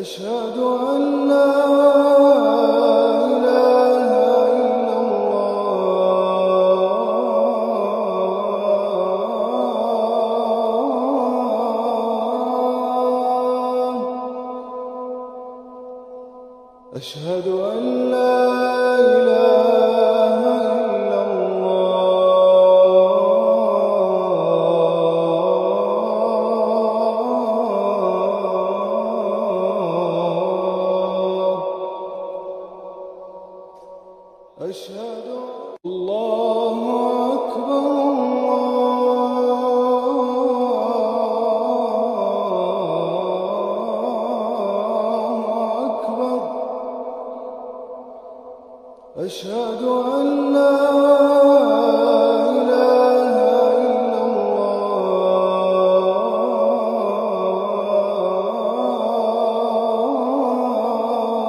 أشهد أن لا إله إلا الله. أشهد أن لا إله إلا الله. أشهد الله أكبر الله أكبر. أشهد أن